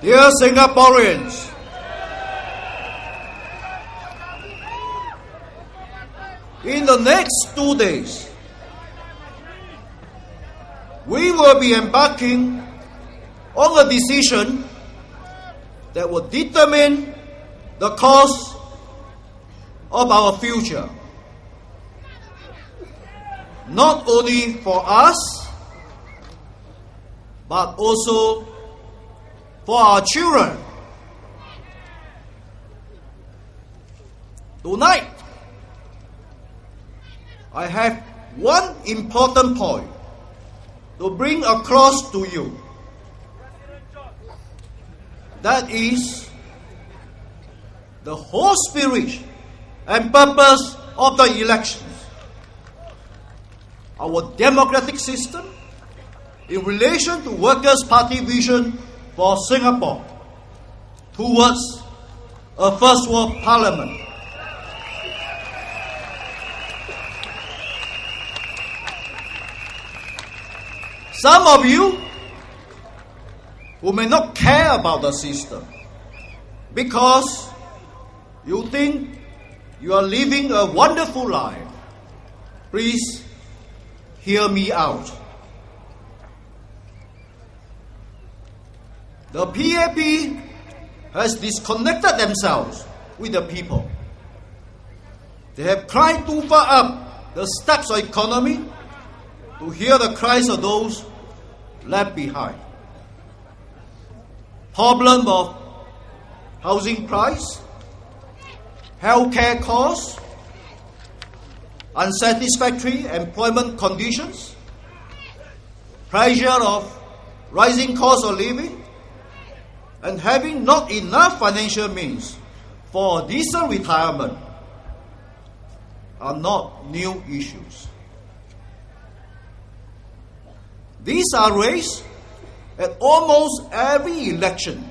Dear Singaporeans, in the next 2 days, we will be embarking on a decision that will determine the course of our future, not only for us, but also for our children. Tonight, I have one important point to bring across to you. That is the whole spirit and purpose of the elections. Our democratic system in relation to Workers' Party vision for Singapore towards a first world parliament. Some of you who may not care about the system because you think you are living a wonderful life, please hear me out. The PAP has disconnected themselves with the people. They have climbed too far up the steps of economy to hear the cries of those left behind. Problem of housing price, healthcare costs, unsatisfactory employment conditions, pressure of rising cost of living, and having not enough financial means for a decent retirement are not new issues. These are raised at almost every election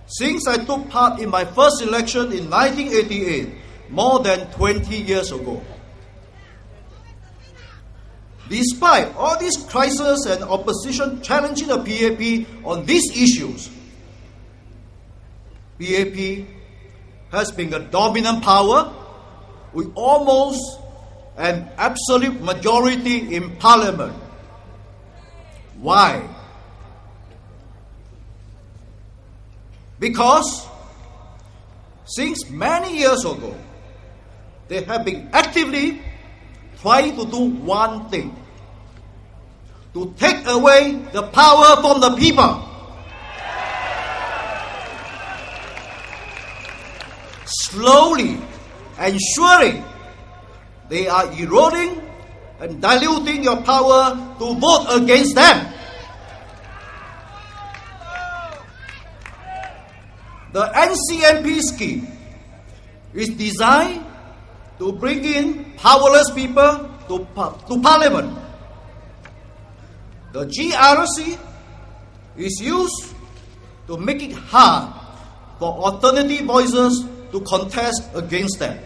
since I took part in my first election in 1988, more than 20 years ago. Despite all these crises and opposition challenging the PAP on these issues, PAP has been a dominant power with almost an absolute majority in Parliament. Why? Because since many years ago, they have been actively trying to do one thing: to take away the power from the people. Slowly and surely, they are eroding and diluting your power to vote against them. The NCMP scheme is designed to bring in powerless people to Parliament. The GRC is used to make it hard for alternative voices to contest against them.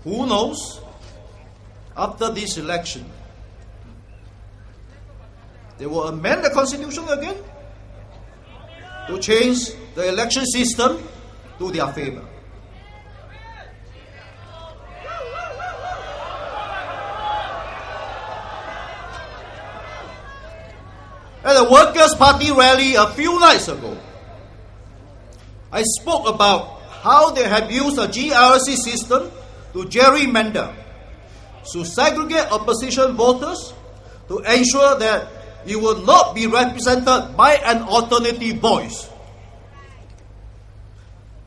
Who knows, after this election, they will amend the constitution again to change the election system to their favor. At the Workers' Party rally a few nights ago, I spoke about how they have used the GRC system to gerrymander, to segregate opposition voters, to ensure that you will not be represented by an alternative voice.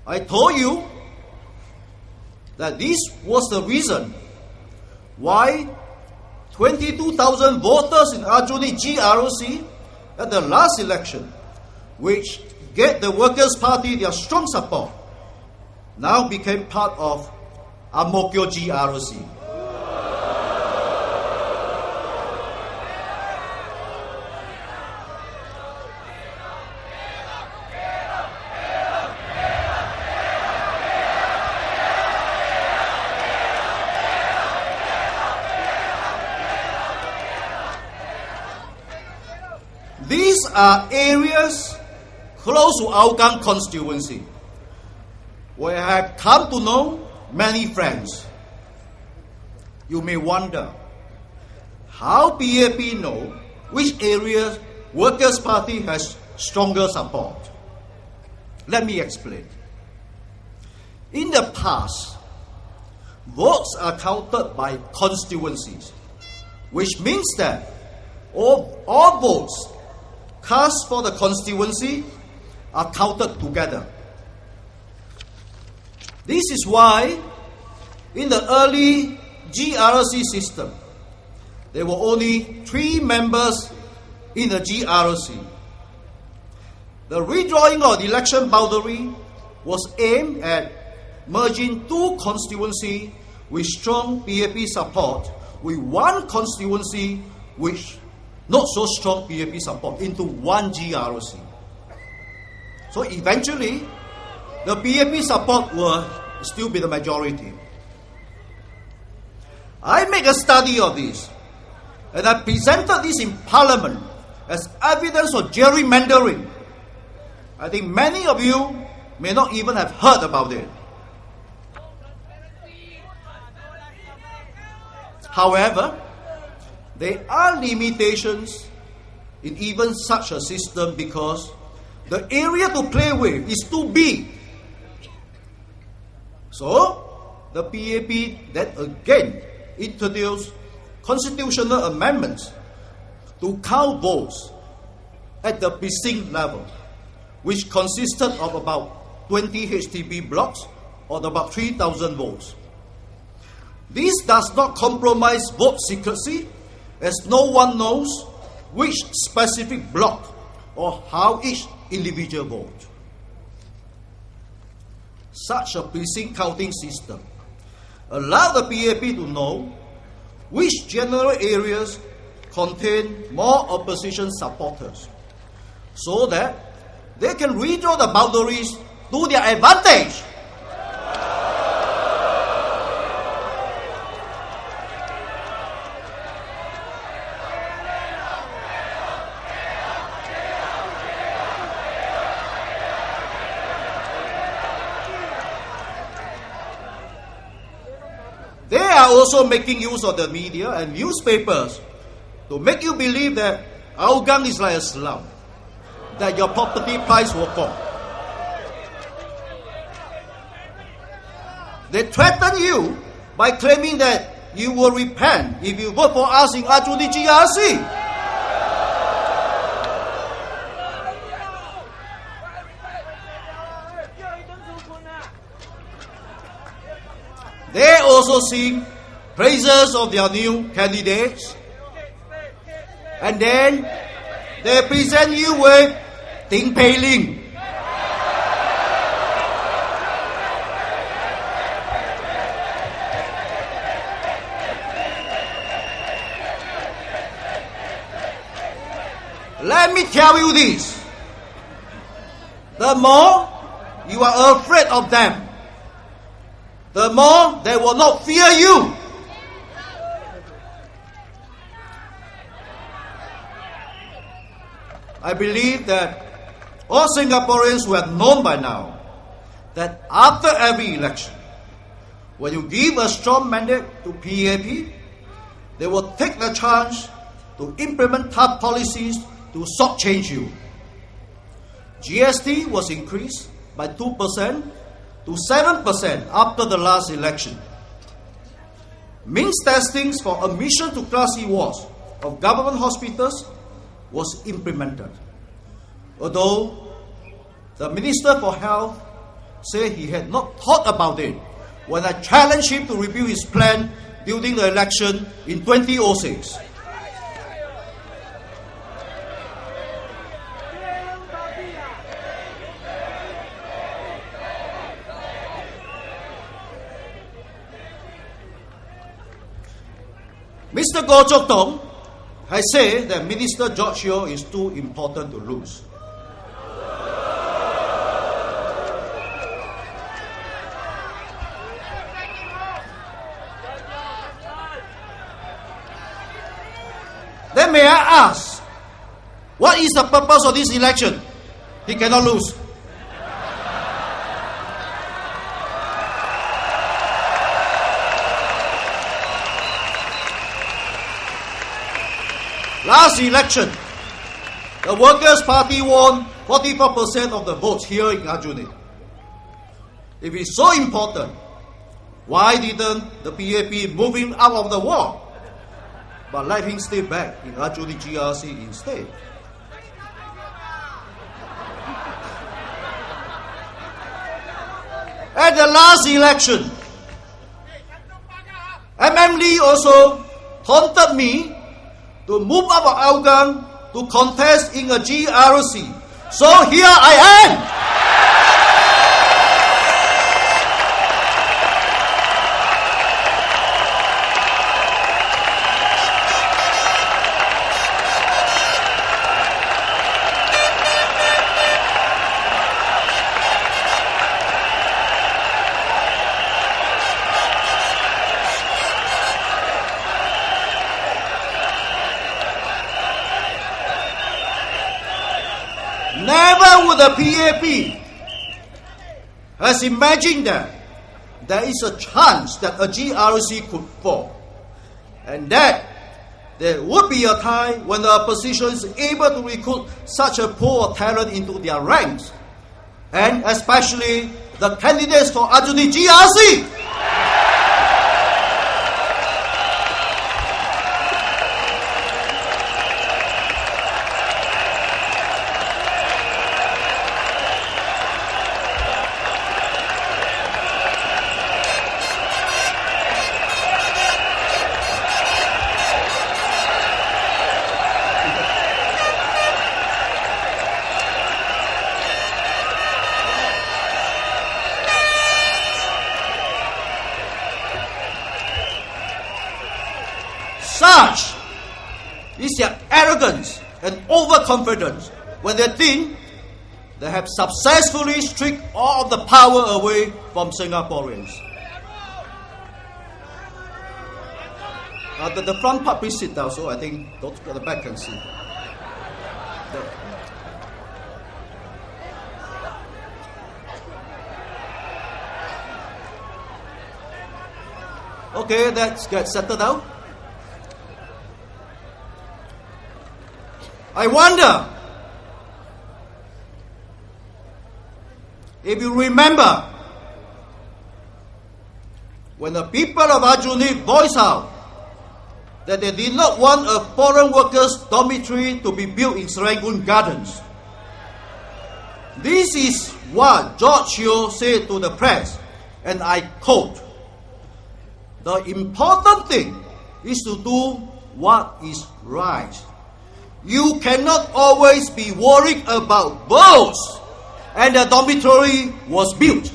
I told you that this was the reason why 22,000 voters in Aljunied GRC at the last election, which gave the Workers' Party their strong support, now became part of Ang Mo Kio GRC. These are areas close to Hougang constituency, where I have come to know many friends. You may wonder, how PAP know which areas Workers' Party has stronger support? Let me explain. In the past, votes are counted by constituencies, which means that all votes cast for the constituency are counted together. This is why in the early GRC system, there were only 3 members in the GRC. The redrawing of the election boundary was aimed at merging 2 constituencies with strong PAP support with 1 constituency with not so strong PAP support into 1 GRC. So eventually, the PAP support will still be the majority. I made a study of this, and I presented this in Parliament as evidence of gerrymandering. I think many of you may not even have heard about it. However, there are limitations in even such a system because the area to play with is too big. So, the PAP then again introduced constitutional amendments to count votes at the precinct level, which consisted of about 20 HTB blocks or about 3,000 votes. This does not compromise vote secrecy, as no one knows which specific block or how each individual votes. Such a precinct counting system allows the PAP to know which general areas contain more opposition supporters, so that they can redraw the boundaries to their advantage. They are also making use of the media and newspapers to make you believe that Hougang is like a slum, that your property price will fall. They threaten you by claiming that you will repent if you vote for us in Aljunied GRC. They also sing praises of their new candidates, and then they present you with Ting Pei Ling. Let me tell you this. The more you are afraid of them, the more they will not fear you. I believe that all Singaporeans will have known by now that after every election, when you give a strong mandate to PAP, they will take the chance to implement tough policies to shortchange you. GST was increased by 2% to 7% after the last election. Means testings for admission to Class E wards of government hospitals was implemented. Although the Minister for Health said he had not thought about it when I challenged him to review his plan during the election in 2006. Mr. Goh Chok Tong has said that Minister George Yeo is too important to lose. Then may I ask, what is the purpose of this election? He cannot lose. Last election, the Workers' Party won 44% of the votes here in Aljunied. If it's so important, why didn't the PAP move him out of the war, but let him stay back in Aljunied GRC instead? At the last election, Lee also taunted me to move out of Hougang to contest in a GRC. So here I am. Never would the PAP has imagined that there is a chance that a GRC could fall, and that there would be a time when the opposition is able to recruit such a pool of talent into their ranks, and especially the candidates for Aljunied GRC. Such is their arrogance and overconfidence when they think they have successfully stripped all of the power away from Singaporeans. The front part, please sit down, so I think those at the back can see. Okay, let's get settled down. I wonder if you remember when the people of Aljunied voiced out that they did not want a foreign workers' dormitory to be built in Serangoon Gardens. This is what George Yeo said to the press, and I quote, "The important thing is to do what is right. You cannot always be worried about votes," and the dormitory was built.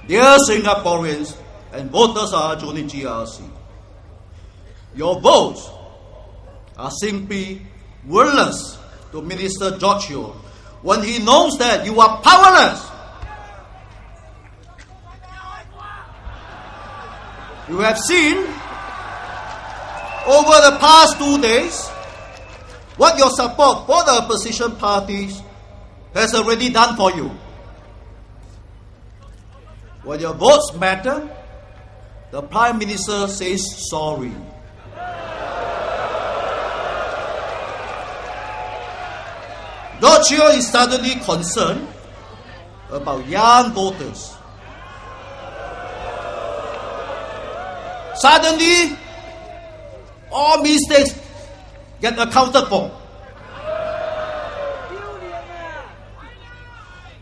Dear Singaporeans and voters of Aljunied GRC, your votes are simply worthless to Minister George Yeo when he knows that you are powerless. You have seen over the past 2 days what your support for the opposition parties has already done for you. When your votes matter, the Prime Minister says sorry. George Yeo is suddenly concerned about young voters. Suddenly, all mistakes get accounted for.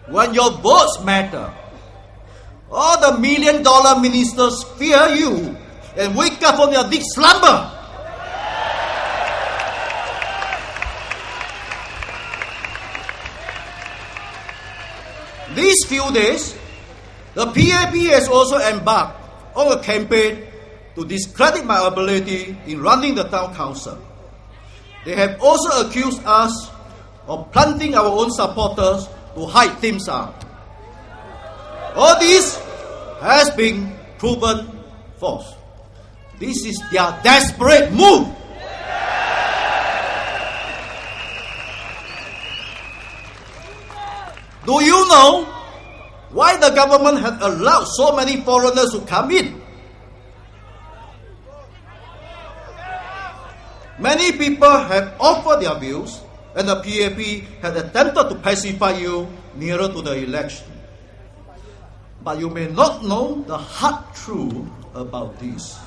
When your votes matter, all the million-dollar ministers fear you and wake up from their deep slumber. These few days, the PAP has also embarked on a campaign to discredit my ability in running the town council. They have also accused us of planting our own supporters to hide things out. All this has been proven false. This is their desperate move. Do you know why the government had allowed so many foreigners to come in? Many people have offered their views, and the PAP had attempted to pacify you nearer to the election. But you may not know the hard truth about this.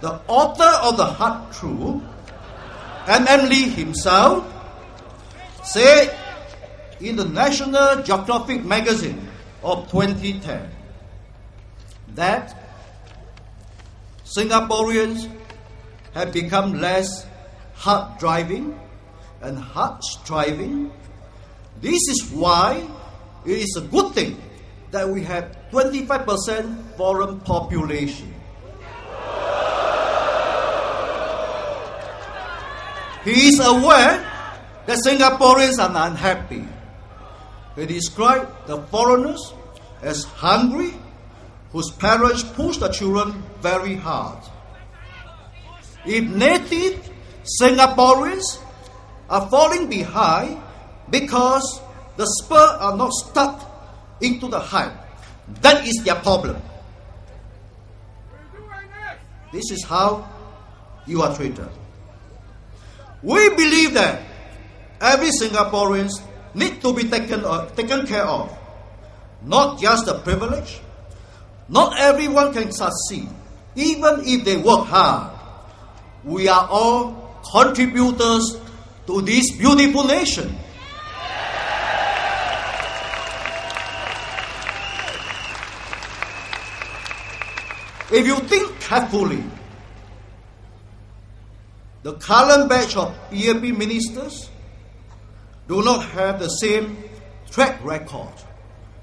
The author of the hard truth, M.M. Lee himself, said in the National Geographic magazine of 2010 that Singaporeans have become less hard driving and hard striving. This is why it is a good thing that we have 25% foreign population. He is aware that Singaporeans are unhappy. He described the foreigners as hungry, whose parents push the children very hard. If native Singaporeans are falling behind because the spurs are not stuck into the height, that is their problem. This is how you are treated. We believe that every Singaporean needs to be taken care of, not just the privileged. Not everyone can succeed, even if they work hard. We are all contributors to this beautiful nation. If you think carefully, the current batch of PAP ministers do not have the same track record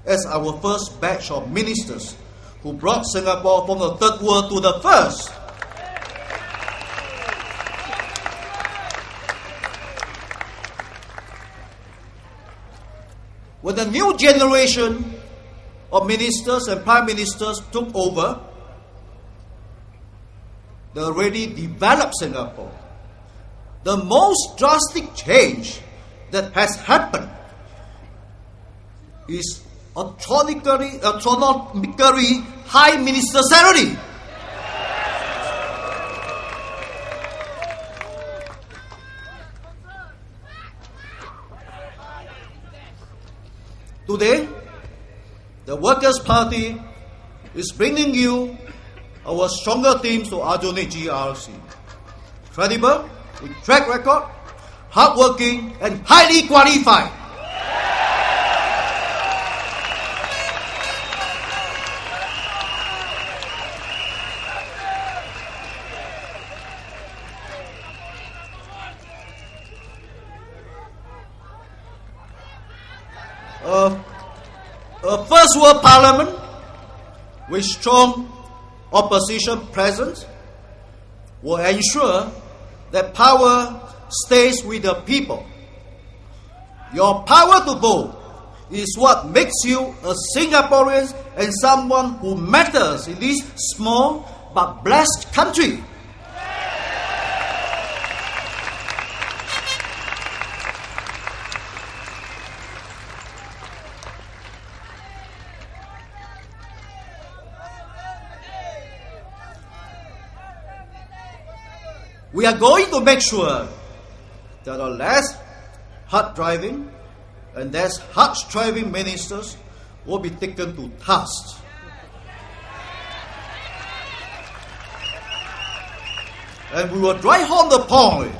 as our first batch of ministers who brought Singapore from the third world to the first. When the new generation of ministers and prime ministers took over the already developed Singapore, the most drastic change that has happened is astronomically high minister salary. Today, the Workers' Party is bringing you our stronger teams to Aljunied GRC. Credible, with track record, hardworking, and highly qualified. A first world parliament with strong opposition present will ensure that power stays with the people. Your power to vote is what makes you a Singaporean and someone who matters in this small but blessed country. We are going to make sure that the less hard driving and less hard striving ministers will be taken to task. And we will drive home the point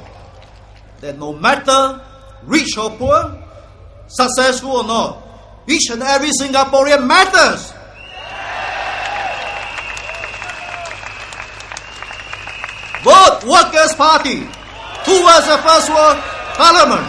that no matter rich or poor, successful or not, each and every Singaporean matters. Vote Workers' Party towards the First World Parliament.